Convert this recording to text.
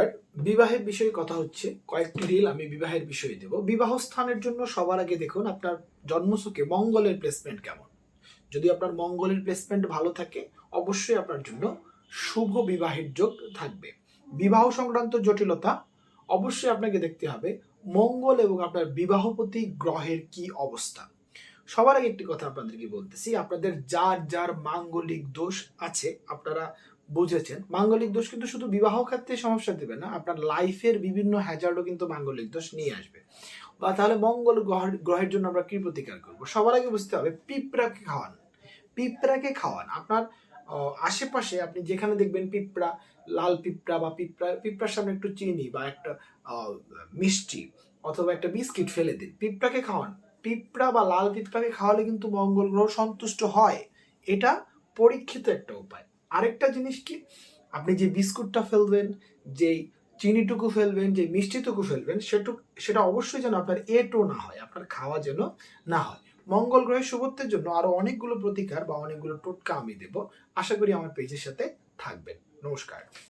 আর বিবাহের বিষয়ে কথা হচ্ছে, কয়েকটি রিল আমি বিবাহের বিষয়ে দেব। বিবাহ স্থানের জন্য সবার আগে দেখুন আপনার জন্মছকে মঙ্গলের প্লেসমেন্ট কেমন। যদি আপনার মঙ্গলের প্লেসমেন্ট ভালো থাকে, অবশ্যই আপনার জন্য শুভ বিবাহের যোগ থাকবে। বিবাহ সংক্রান্ত জটিলতা অবশ্যই আপনাকে দেখতে হবে মঙ্গল এবং আপনার বিবাহপতি গ্রহের কি অবস্থা। সবার আগে একটি কথা আপনাদেরকে বলতেছি, আপনাদের যার যার মাঙ্গলিক দোষ আছে আপনারা বুঝেছেন। মাঙ্গলিক দোষ কিন্তু শুধু বিবাহ ক্ষেত্রে সমস্যা দেবে না, আপনার লাইফের বিভিন্ন হ্যাজার্ডও কিন্তু মাঙ্গলিক দোষ নিয়ে আসবে। বা তাহলে মঙ্গল গ্রহের জন্য আমরা কি প্রতিকার করব? সবার আগে বুঝতে হবে পিঁপড়াকে খাওয়ান। পিঁপড়াকে খাওয়ান। আপনার আশেপাশে আপনি যেখানে দেখবেন পিঁপড়া, লাল পিঁপড়া বা পিঁপড়ার সামনে একটু চিনি বা একটা মিষ্টি অথবা একটা বিস্কিট ফেলে দিন, পিঁপড়াকে খাওয়ান। পিঁপড়া বা লাল পিঁপড়াকে খাওয়ালে কিন্তু মঙ্গল গ্রহ সন্তুষ্ট হয়। এটা পরীক্ষিত একটা উপায়। আরেকটা জিনিস কি, আপনি যে বিস্কুটটা ফেলবেন, যেই চিনিটুকু ফেলবেন, যে মিষ্টিটুকু ফেলবেন, সেটা অবশ্যই যেন আপনার এটো না হয়, আপনার খাওয়া যেন না হয়। মঙ্গল গ্রহের শুভত্বের জন্য আরো অনেকগুলো প্রতিকার বা অনেকগুলো টোটকা আমি দেব। আশা করি আমার পেজের সাথে থাকবেন। নমস্কার।